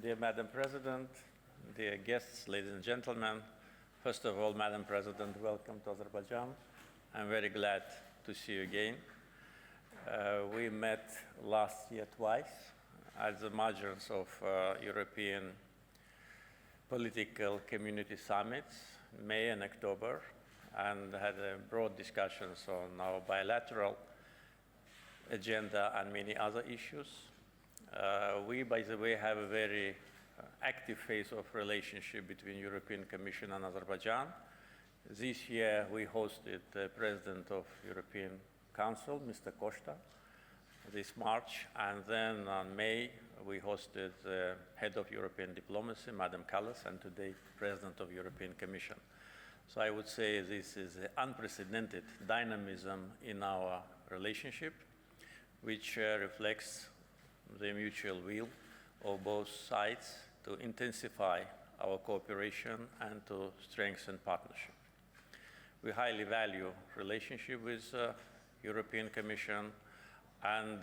Dear Madam President, dear guests, ladies and gentlemen, first of all, Madam President, welcome to Azerbaijan. I'm very glad to see you again. We met last year twice at the margins of European political community summits, May and October, and had broad discussions on our bilateral agenda and many other issues. We, by the way, have a very active phase of relationship between European Commission and Azerbaijan. This year, we hosted the President of European Council, Mr. Costa, this March, and then on May, we hosted the Head of European Diplomacy, Madam Kallas, and today, President of European Commission. So I would say this is an unprecedented dynamism in our relationship, which reflects the mutual will of both sides to intensify our cooperation and to strengthen partnership. We highly value relationship with European Commission, and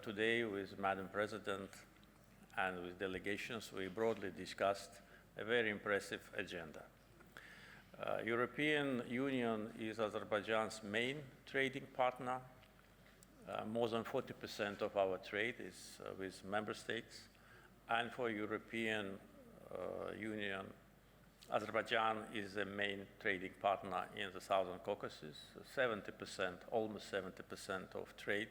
today with Madam President and with delegations, we broadly discussed a very impressive agenda. European Union is Azerbaijan's main trading partner. More than 40% of our trade is with member states. And for European Union, Azerbaijan is the main trading partner in the Southern Caucasus. 70%, almost 70% of trade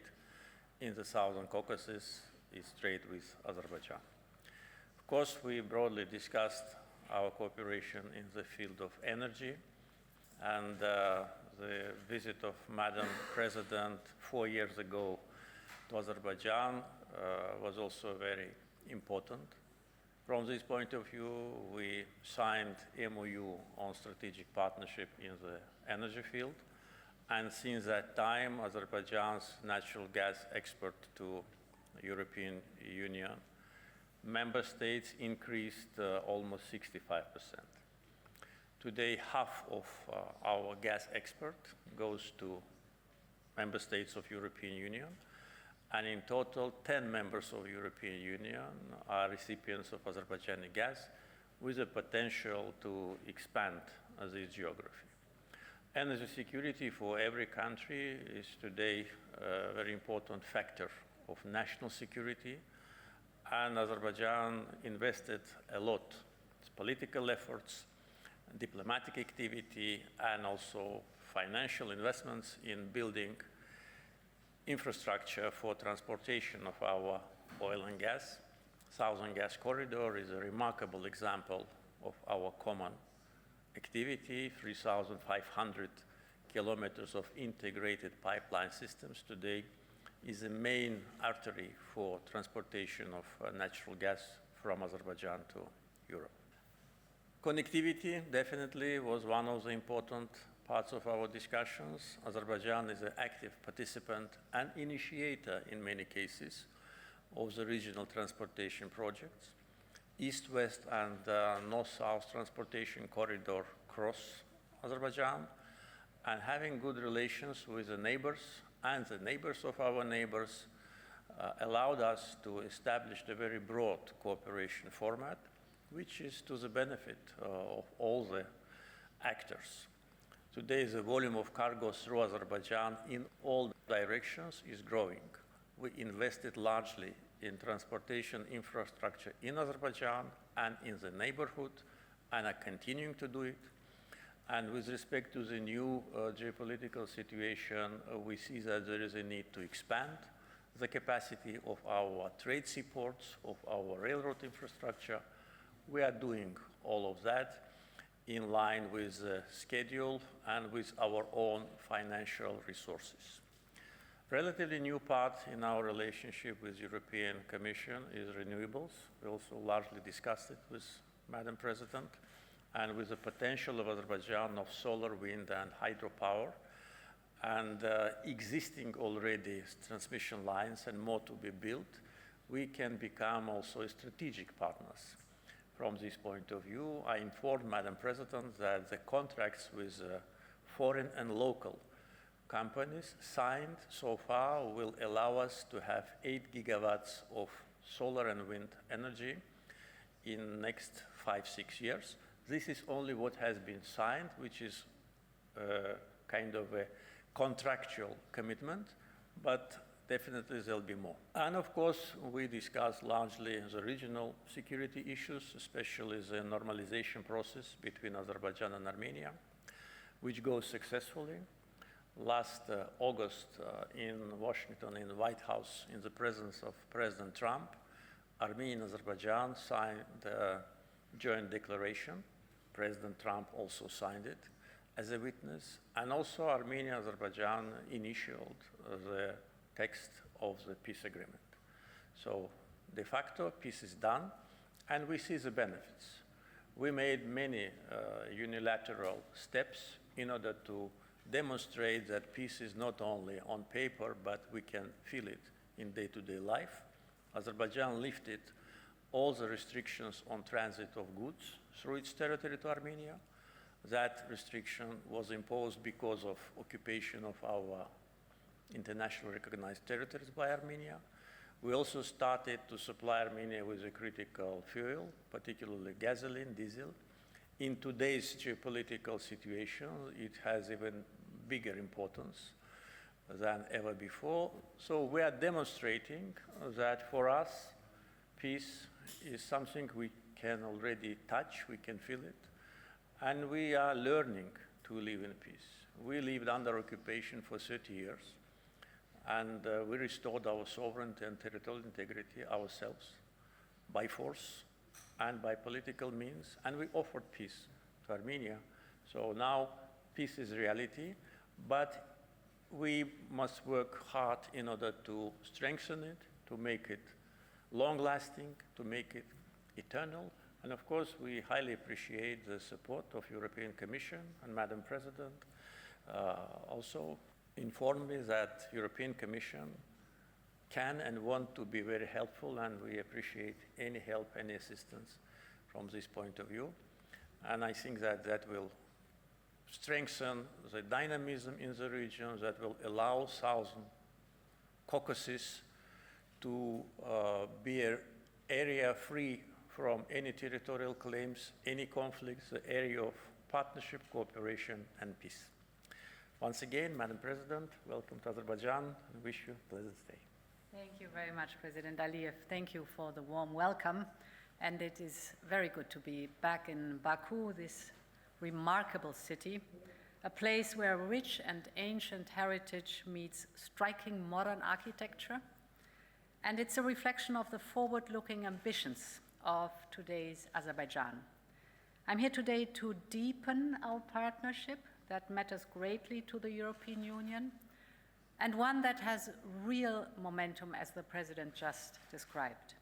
in the Southern Caucasus is trade with Azerbaijan. Of course, we broadly discussed our cooperation in the field of energy, and the visit of Madam President 4 years ago to Azerbaijan was also very important. From this point of view, we signed MOU on strategic partnership in the energy field, and since that time, Azerbaijan's natural gas export to European Union member states increased almost 65%. Today, half of our gas export goes to member states of European Union, and in total, 10 members of European Union are recipients of Azerbaijani gas with the potential to expand this geography. Energy security for every country is today a very important factor of national security, and Azerbaijan invested a lot in political efforts, diplomatic activity, and also financial investments in building infrastructure for transportation of our oil and gas. Southern Gas Corridor is a remarkable example of our common activity. 3,500 kilometers of integrated pipeline systems today is the main artery for transportation of natural gas from Azerbaijan to Europe. Connectivity definitely was one of the important parts of our discussions. Azerbaijan is an active participant and initiator in many cases of the regional transportation projects. East-west and north-south transportation corridor cross Azerbaijan, and having good relations with the neighbors and the neighbors of our neighbors allowed us to establish a very broad cooperation format, which is to the benefit of all the actors. Today, the volume of cargo through Azerbaijan in all directions is growing. We invested largely in transportation infrastructure in Azerbaijan and in the neighborhood, and are continuing to do it. And with respect to the new geopolitical situation, we see that there is a need to expand the capacity of our trade seaports, of our railroad infrastructure. We are doing all of that in line with the schedule and with our own financial resources. Relatively new part in our relationship with European Commission is renewables. We also largely discussed it with Madam President, and with the potential of Azerbaijan of solar, wind, and hydropower, and existing already transmission lines and more to be built, we can become also strategic partners. From this point of view, I informed Madam President that the contracts with foreign and local companies signed so far will allow us to have 8 gigawatts of solar and wind energy in next 5-6 years. This is only what has been signed, which is kind of a contractual commitment, but definitely there'll be more. And of course, we discussed largely the regional security issues, especially the normalization process between Azerbaijan and Armenia, which goes successfully. Last August in Washington, in the White House, in the presence of President Trump, Armenia and Azerbaijan signed a joint declaration. President Trump also signed it as a witness, and also Armenia and Azerbaijan initialed the text of the peace agreement. So de facto, peace is done, and we see the benefits. We made many unilateral steps in order to demonstrate that peace is not only on paper, but we can feel it in day-to-day life. Azerbaijan lifted all the restrictions on transit of goods through its territory to Armenia. That restriction was imposed because of occupation of our internationally recognized territories by Armenia. We also started to supply Armenia with a critical fuel, particularly gasoline, diesel. In today's geopolitical situation, it has even bigger importance than ever before. So we are demonstrating that for us, peace is something we can already touch, we can feel it, and we are learning to live in peace. We lived under occupation for 30 years, and we restored our sovereignty and territorial integrity ourselves by force and by political means, and we offered peace to Armenia. So now peace is reality, but we must work hard in order to strengthen it, to make it long-lasting, to make it eternal. And of course, we highly appreciate the support of European Commission, and Madam President also informed me that European Commission can and want to be very helpful, and we appreciate any help, any assistance from this point of view. And I think that that will strengthen the dynamism in the region, that will allow Southern Caucasus to be an area free from any territorial claims, any conflicts, the area of partnership, cooperation, and peace. Once again, Madam President, welcome to Azerbaijan, and wish you a pleasant stay. Thank you very much, President Aliyev. Thank you for the warm welcome. And it is very good to be back in Baku, this remarkable city, a place where rich and ancient heritage meets striking modern architecture. And it's a reflection of the forward-looking ambitions of today's Azerbaijan. I'm here today to deepen our partnership that matters greatly to the European Union, and one that has real momentum, as the President just described.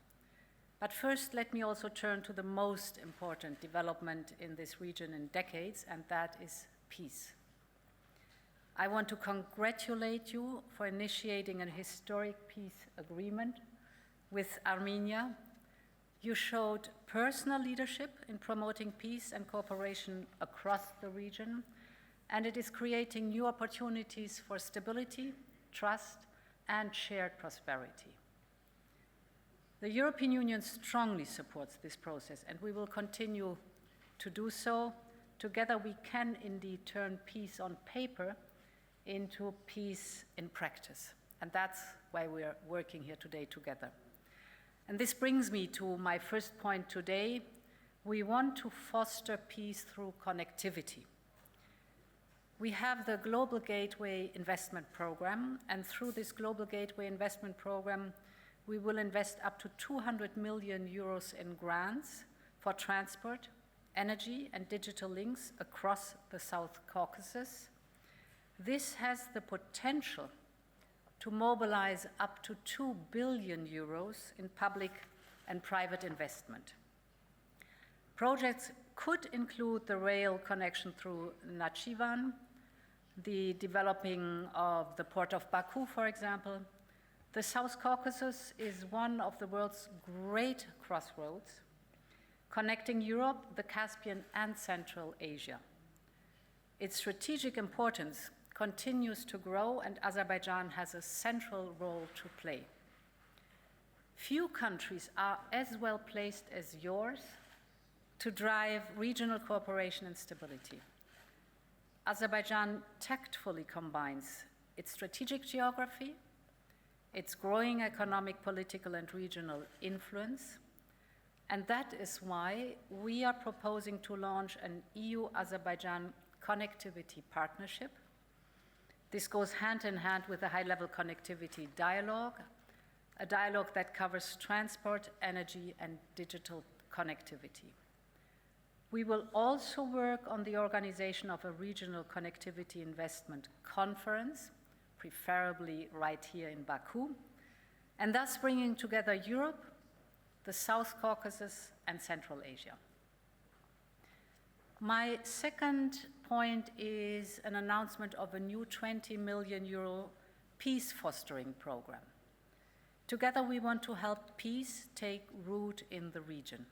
But first, let me also turn to the most important development in this region in decades, and that is peace. I want to congratulate you for initiating a historic peace agreement with Armenia. You showed personal leadership in promoting peace and cooperation across the region, and it is creating new opportunities for stability, trust, and shared prosperity. The European Union strongly supports this process, and we will continue to do so. Together, we can indeed turn peace on paper into peace in practice, and that's why we are working here today together. And this brings me to my first point today. We want to foster peace through connectivity. We have the Global Gateway Investment Program, and through this Global Gateway Investment Program, we will invest up to 200 million euros in grants for transport, energy, and digital links across the South Caucasus. This has the potential to mobilize up to 2 billion euros in public and private investment. Projects could include the rail connection through Nakhchivan, the developing of the port of Baku, for example. The South Caucasus is one of the world's great crossroads, connecting Europe, the Caspian, and Central Asia. Its strategic importance continues to grow, and Azerbaijan has a central role to play. Few countries are as well placed as yours to drive regional cooperation and stability. Azerbaijan tactfully combines its strategic geography, its growing economic, political, and regional influence, and that is why we are proposing to launch an EU-Azerbaijan connectivity partnership. This goes hand in hand with a high-level connectivity dialogue, a dialogue that covers transport, energy, and digital connectivity. We will also work on the organization of a regional connectivity investment conference, preferably right here in Baku, and thus bringing together Europe, the South Caucasus, and Central Asia. My second point is an announcement of a new 20 million euro peace fostering program. Together we want to help peace take root in the region,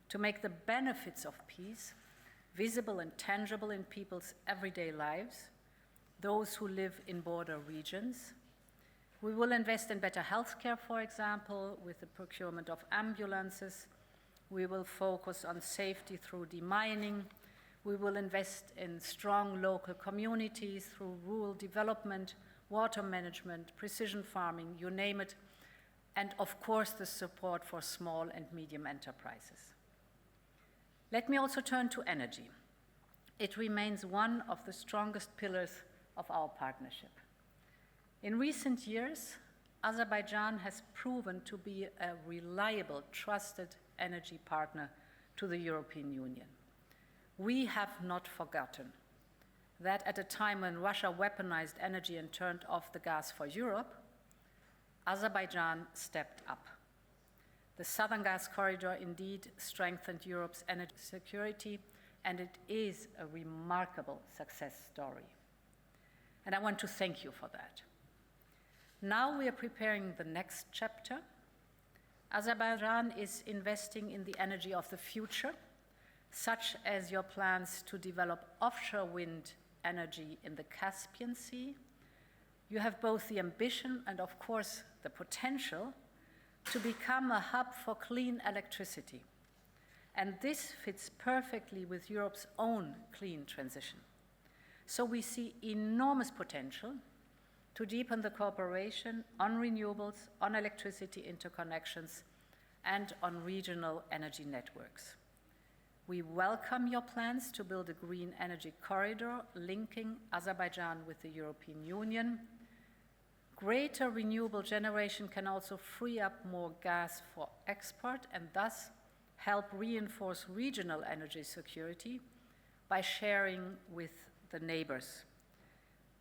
to make the benefits of peace visible and tangible in people's everyday lives, those who live in border regions. We will invest in better healthcare, for example, with the procurement of ambulances. We will focus on safety through demining. We will invest in strong local communities through rural development, water management, precision farming, you name it, and of course the support for small and medium enterprises. Let me also turn to energy. It remains one of the strongest pillars of our partnership. In recent years, Azerbaijan has proven to be a reliable, trusted energy partner to the European Union. We have not forgotten that at a time when Russia weaponized energy and turned off the gas for Europe, Azerbaijan stepped up. The Southern Gas Corridor indeed strengthened Europe's energy security, and it is a remarkable success story. And I want to thank you for that. Now we are preparing the next chapter. Azerbaijan is investing in the energy of the future, such as your plans to develop offshore wind energy in the Caspian Sea. You have both the ambition and, of course, the potential to become a hub for clean electricity. And this fits perfectly with Europe's own clean transition. So we see enormous potential to deepen the cooperation on renewables, on electricity interconnections, and on regional energy networks. We welcome your plans to build a green energy corridor linking Azerbaijan with the European Union. Greater renewable generation can also free up more gas for export and thus help reinforce regional energy security by sharing with the neighbors.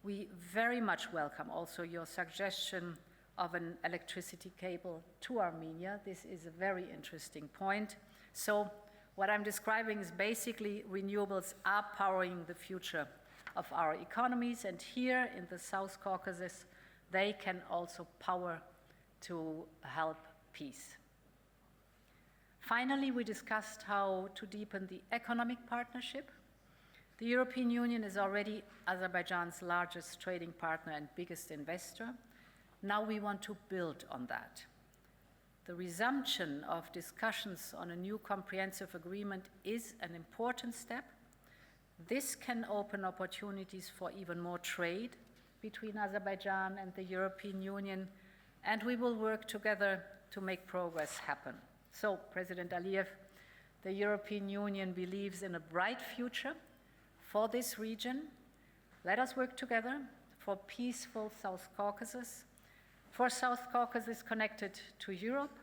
We very much welcome also your suggestion of an electricity cable to Armenia. This is a very interesting point. So what I'm describing is basically renewables are powering the future of our economies, and here in the South Caucasus, they can also power to help peace. Finally, we discussed how to deepen the economic partnership. The European Union is already Azerbaijan's largest trading partner and biggest investor. Now we want to build on that. The resumption of discussions on a new comprehensive agreement is an important step. This can open opportunities for even more trade between Azerbaijan and the European Union, and we will work together to make progress happen. So, President Aliyev, the European Union believes in a bright future for this region. Let us work together for peaceful South Caucasus, for South Caucasus connected to Europe,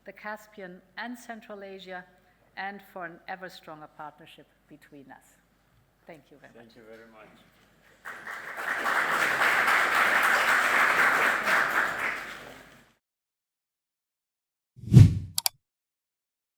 the Caspian and Central Asia, and for an ever stronger partnership between us. Thank you very much. Thank you very much.